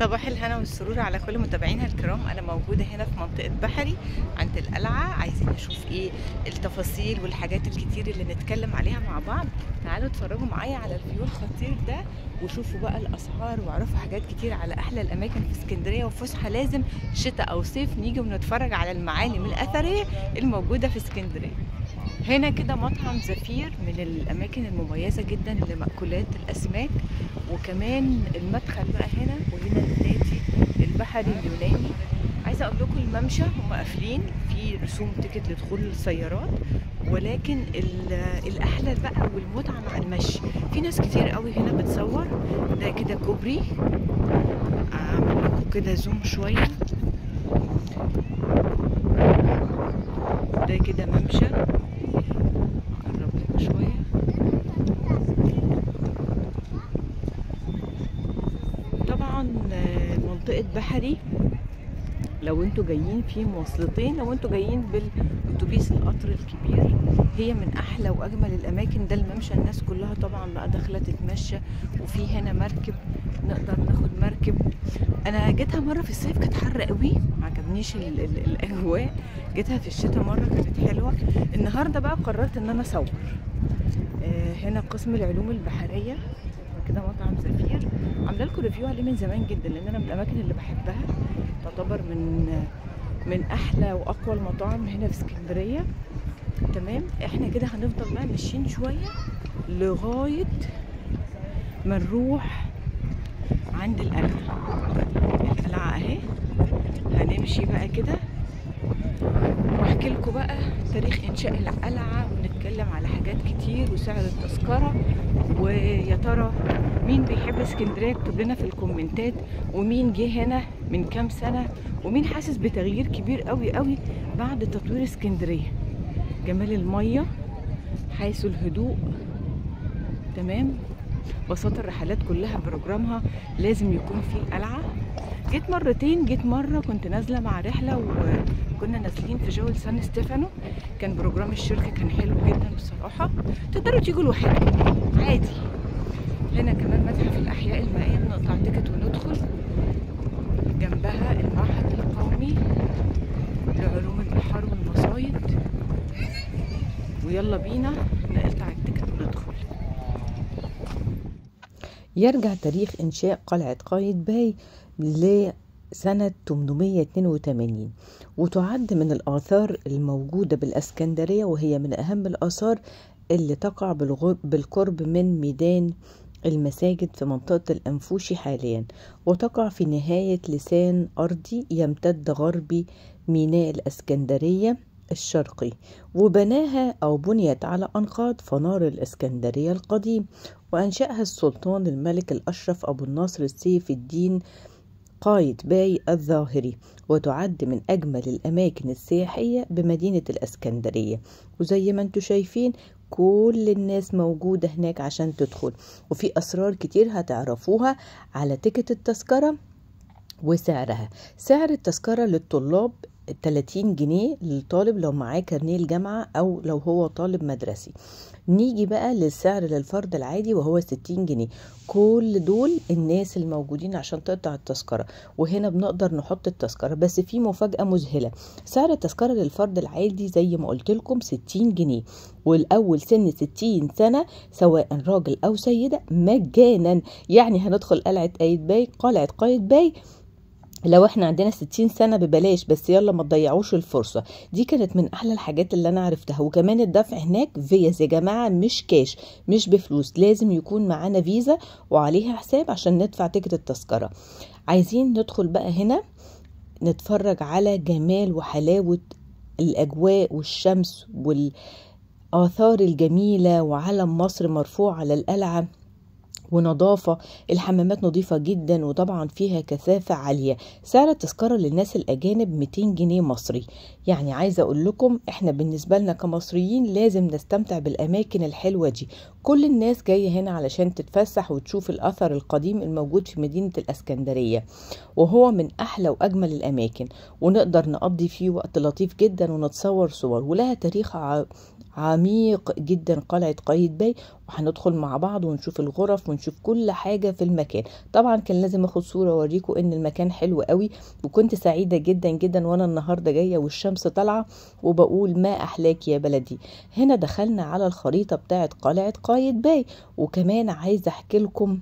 صباح الهنا والسرور على كل متابعينا الكرام. انا موجوده هنا في منطقه بحري عند القلعه. عايزين نشوف ايه التفاصيل والحاجات الكتير اللي نتكلم عليها مع بعض. تعالوا اتفرجوا معايا على الفيو الخطير ده وشوفوا بقى الاسعار واعرفوا حاجات كتير على احلى الاماكن في اسكندريه. وفسحه لازم شتاء او صيف نيجي ونتفرج على المعالم الاثريه الموجوده في اسكندريه. هنا كده مطعم زفير من الاماكن المميزه جدا لمأكولات الاسماك، وكمان المدخل بقى هنا، وهنا النادي البحري اليوناني. عايزه اقول لكم الممشى هم قافلين، في رسوم تيكت لدخول السيارات، ولكن الاحلى بقى والمتعه مع المشي. في ناس كتير قوي هنا بتصور. ده كده كوبري، اعمل لكم كده زوم شويه. ده كده ممشى، اقرب لكم شويه. طبعا منطقه بحري لو انتوا جايين في مواصلتين، لو انتوا جايين بالاتوبيس القطر الكبير، هي من احلى واجمل الاماكن. ده الممشى، الناس كلها طبعا بقى داخله تتمشى، وفي هنا مركب نقدر ناخد مركب. انا جيتها مره في الصيف كانت حر قوي، ما عجبنيش الاجواء. جيتها في الشتاء مره كانت حلوه. النهارده بقى قررت ان انا اصور. هنا قسم العلوم البحريه كده، مطعم زفير. عامله لكم ريفيو عليه من زمان جدا، لان انا من الاماكن اللي بحبها. تعتبر من احلى واقوى المطاعم هنا في اسكندريه. تمام، احنا كده هنفضل بقى ماشيين شويه لغايه ما نروح عند القلعه اهي. هنمشي بقى كده واحكي لكم بقى تاريخ انشاء القلعه، ونتكلم على حاجات كتير وسعر التذكره. ويا ترى مين بيحب اسكندريه؟ يكتب لنا في الكومنتات. ومين جه هنا من كام سنه؟ ومين حاسس بتغيير كبير قوي قوي بعد تطوير اسكندريه؟ جمال الميه حيث الهدوء. تمام، بساطة الرحلات كلها بروجرامها لازم يكون في القلعه. جيت مرتين، جيت مره كنت نازله مع رحله وكنا نازلين في جول سان ستيفانو. كان بروجرام الشركه كان حلو جدا بصراحه. تقدروا تيجوا لوحدكم عادي. هنا كمان متحف الاحياء المائيه، بنقطع تيكت وندخل. جنبها المعهد القومي لعلوم البحار والمصايد. ويلا بينا نقطع التيكت وندخل. يرجع تاريخ إنشاء قلعة قايتباي لسنة 882، وتعد من الآثار الموجودة بالإسكندرية، وهي من أهم الآثار اللي تقع بالقرب من ميدان المساجد في منطقة الأنفوشي حاليا، وتقع في نهاية لسان أرضي يمتد غربي ميناء الإسكندرية الشرقي، وبناها أو بنيت على أنقاض فنار الإسكندرية القديم، وأنشأها السلطان الملك الأشرف أبو النصر سيف الدين قايتباي الظاهري، وتعد من أجمل الأماكن السياحية بمدينة الإسكندرية. وزي ما انتوا شايفين كل الناس موجودة هناك عشان تدخل، وفي أسرار كتير هتعرفوها على تيكت التذكرة وسعرها. سعر التذكرة للطلاب 30 جنيه للطالب لو معاه كارنيه الجامعة أو لو هو طالب مدرسي. نيجي بقى للسعر للفرد العادي وهو 60 جنيه. كل دول الناس الموجودين عشان تقطع التذكرة، وهنا بنقدر نحط التذكرة. بس في مفاجأة مذهلة، سعر التذكرة للفرد العادي زي ما قلت لكم 60 جنيه، والأول سن 60 سنة سواء راجل أو سيدة مجانا. يعني هندخل قلعة قايتباي لو احنا عندنا 60 سنة ببلاش. بس يلا ما تضيعوش الفرصة دي، كانت من احلى الحاجات اللي انا عرفتها. وكمان الدفع هناك فيز يا جماعة، مش كاش، مش بفلوس، لازم يكون معانا فيزا وعليها حساب عشان ندفع تيكت التذكرة. عايزين ندخل بقى هنا نتفرج على جمال وحلاوة الاجواء والشمس والآثار الجميلة، وعلم مصر مرفوع على القلعة، ونظافة. الحمامات نظيفة جدا، وطبعا فيها كثافة عالية. سعر التذكرة للناس الأجانب 200 جنيه مصري. يعني عايزة أقول لكم إحنا بالنسبة لنا كمصريين لازم نستمتع بالأماكن الحلوة دي. كل الناس جاية هنا علشان تتفسح وتشوف الأثر القديم الموجود في مدينة الإسكندرية، وهو من أحلى وأجمل الأماكن، ونقدر نقضي فيه وقت لطيف جدا ونتصور صور. ولها تاريخ عميق جدا قلعة قايتباي، وهندخل مع بعض ونشوف الغرف ونشوف كل حاجة في المكان. طبعا كان لازم اخد صورة اوريكم ان المكان حلو قوي، وكنت سعيدة جدا جدا وانا النهاردة جاية والشمس طالعة وبقول ما احلاك يا بلدي. هنا دخلنا على الخريطة بتاعت قلعة قايتباي. وكمان عايزة احكي لكم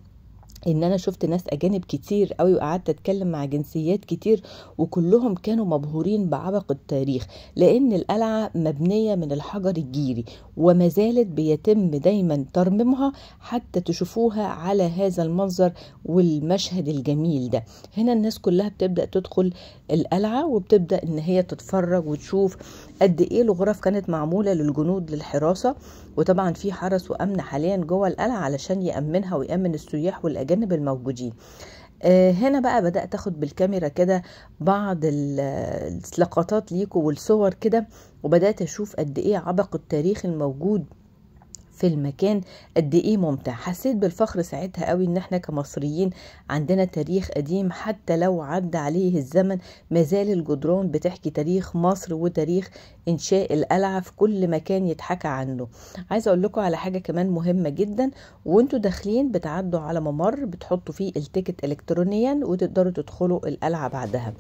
ان انا شفت ناس اجانب كتير قوي، وقعدت اتكلم مع جنسيات كتير، وكلهم كانوا مبهورين بعبق التاريخ، لان القلعة مبنية من الحجر الجيري وما زالت بيتم دايما ترميمها حتى تشوفوها على هذا المنظر والمشهد الجميل ده. هنا الناس كلها بتبدأ تدخل القلعة وبتبدأ ان هي تتفرج وتشوف قد ايه الغرف كانت معمولة للجنود للحراسة، وطبعا في حرس وامن حاليا جوه القلعة علشان يأمنها ويأمن السياح والأجانب الموجودين. هنا بقى بدأت اخد بالكاميرا كده بعض اللقطات ليكو والصور كده، وبدأت اشوف قد ايه عبق التاريخ الموجود في المكان، قد ايه ممتع. حسيت بالفخر ساعتها قوي ان احنا كمصريين عندنا تاريخ قديم، حتى لو عدى عليه الزمن ما زال الجدران بتحكي تاريخ مصر وتاريخ انشاء القلعة في كل مكان يتحكى عنه. عايزه اقول لكم على حاجة كمان مهمة جدا، وانتوا داخلين بتعدوا على ممر بتحطوا فيه التيكت الكترونيا وتقدروا تدخلوا القلعة بعدها.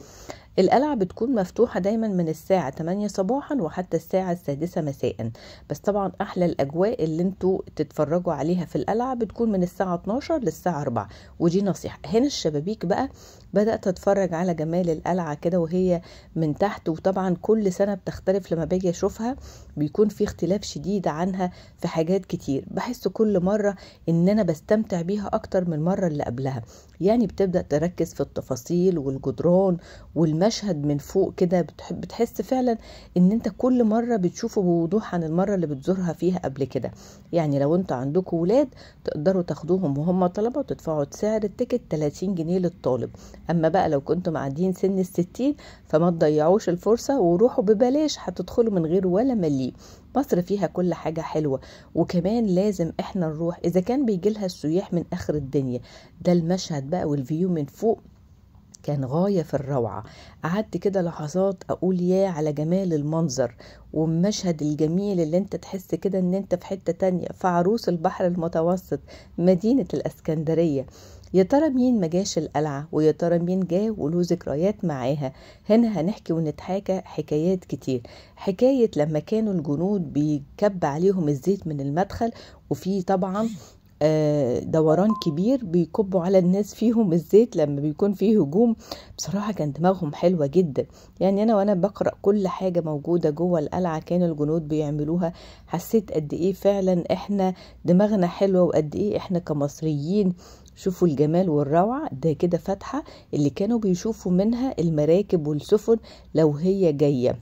القلعة بتكون مفتوحة دايما من الساعة 8 صباحا وحتى الساعة 6 مساء، بس طبعا احلى الاجواء اللي انتوا تتفرجوا عليها في القلعة بتكون من الساعة 12 للساعة 4، ودي نصيحة. هنا الشبابيك بقى بدأت اتفرج على جمال القلعة كده وهي من تحت، وطبعا كل سنة بتختلف، لما باجي اشوفها بيكون في اختلاف شديد عنها في حاجات كتير. بحس كل مرة ان انا بستمتع بيها اكتر من المرة اللي قبلها، يعني بتبدأ تركز في التفاصيل والجدران والمشهد من فوق كده، بتحس فعلا ان انت كل مرة بتشوفه بوضوح عن المرة اللي بتزورها فيها قبل كده. يعني لو انت عندكم ولاد تقدروا تاخدوهم وهم طلبة وتدفعوا سعر التيكت 30 جنيه للطالب، اما بقى لو كنتم معدين سن ال60 فما تضيعوش الفرصة وروحوا ببلاش، هتدخلوا من غير ولا مليم. مصر فيها كل حاجة حلوة، وكمان لازم احنا نروح اذا كان بيجيلها السياح من اخر الدنيا. ده المشهد بقى والفيو من فوق كان غاية في الروعة. قعدت كده لحظات اقول يا على جمال المنظر والمشهد الجميل اللي انت تحس كده ان انت في حتة تانية في عروس البحر المتوسط مدينة الاسكندرية. يا ترى مين مجاش القلعة، ويا ترى مين جا وله ذكريات معاها؟ هنا هنحكي ونتحاكى حكايات كتير. حكاية لما كانوا الجنود بيكب عليهم الزيت من المدخل، وفي طبعا دوران كبير بيكبوا على الناس فيهم الزيت لما بيكون فيه هجوم. بصراحة كان دماغهم حلوة جدا. يعني أنا وأنا بقرأ كل حاجة موجودة جوه القلعة كان الجنود بيعملوها، حسيت قد إيه فعلا إحنا دماغنا حلوة، وقد إيه إحنا كمصريين شوفوا الجمال والروعة. ده كده فتحة اللي كانوا بيشوفوا منها المراكب والسفن لو هي جاية.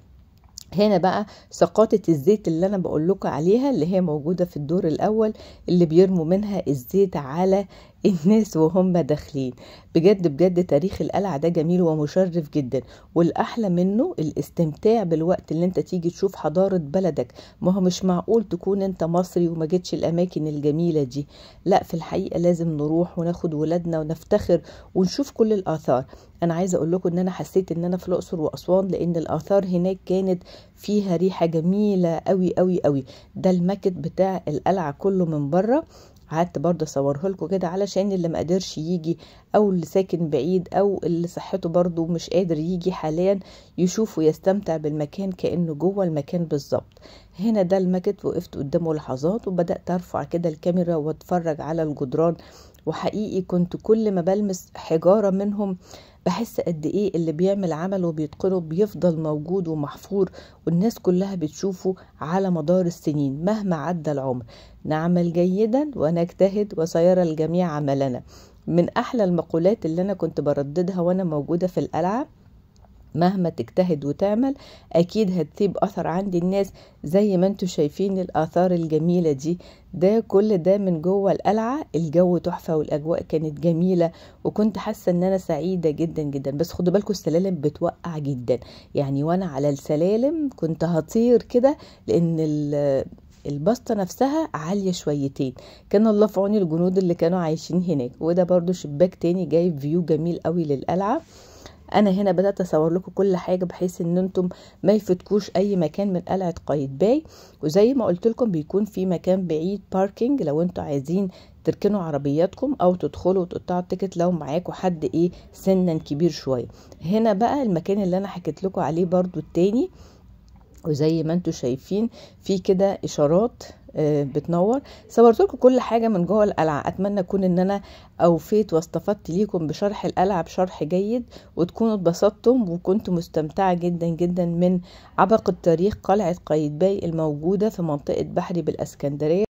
هنا بقى سقاطة الزيت اللي انا بقول لكم عليها، اللي هي موجودة في الدور الاول، اللي بيرموا منها الزيت على الناس وهم داخلين. بجد بجد تاريخ القلعة ده جميل ومشرف جدا، والاحلى منه الاستمتاع بالوقت اللي انت تيجي تشوف حضارة بلدك. ما هو مش معقول تكون انت مصري وما جيتش الاماكن الجميلة دي، لا في الحقيقة لازم نروح وناخد ولادنا ونفتخر ونشوف كل الاثار. انا عايزة اقول لكم ان انا حسيت ان انا في الاقصر واسوان، لان الاثار هناك كانت فيها ريحة جميلة قوي قوي قوي. ده الماكت بتاع القلعة كله من بره، قعدت برضه اصوره لكم كده علشان اللي ما قدرش يجي او اللي ساكن بعيد او اللي صحته برضه مش قادر يجي حاليا يشوف ويستمتع بالمكان كأنه جوه المكان بالظبط. هنا ده الماكت، وقفت قدامه لحظات وبدأت ارفع كده الكاميرا واتفرج على الجدران، وحقيقي كنت كل ما بلمس حجارة منهم بحس قد ايه اللي بيعمل عمل وبيتقنه بيفضل موجود ومحفور، والناس كلها بتشوفه على مدار السنين مهما عدى العمر. نعمل جيدا ونجتهد وسيرى الجميع عملنا، من احلى المقولات اللي انا كنت برددها وانا موجودة في القلعة. مهما تجتهد وتعمل اكيد هتسيب اثر عند الناس، زي ما انتوا شايفين الاثار الجميلة دي. ده كل ده من جوه القلعة. الجو تحفة والاجواء كانت جميلة، وكنت حاسة ان انا سعيدة جدا جدا. بس خدوا بالكم السلالم بتوقع جدا، يعني وانا على السلالم كنت هطير كده، لان البسطة نفسها عالية شويتين. كان الله في عون الجنود اللي كانوا عايشين هناك. وده برضو شباك تاني جايب فيو جميل قوي للقلعة. انا هنا بدأت اصور لكم كل حاجة بحيث ان انتم ما يفوتكوش اي مكان من قلعة قايتباي. وزي ما قلت لكم بيكون في مكان بعيد باركينج لو انتوا عايزين تركنوا عربياتكم او تدخلوا وتقطعوا التيكت لو معاكم حد سنا كبير شوية. هنا بقى المكان اللي انا حكيت لكم عليه برضو التاني، وزي ما انتوا شايفين في كده اشارات بتنور. صورت لكم كل حاجه من جوه القلعه. اتمنى اكون ان انا اوفيت واستفدت ليكم بشرح القلعه بشرح جيد، وتكونوا اتبسطتم وكنتوا مستمتعه جدا جدا من عبق التاريخ قلعه قايتباي الموجوده في منطقه بحري بالاسكندريه.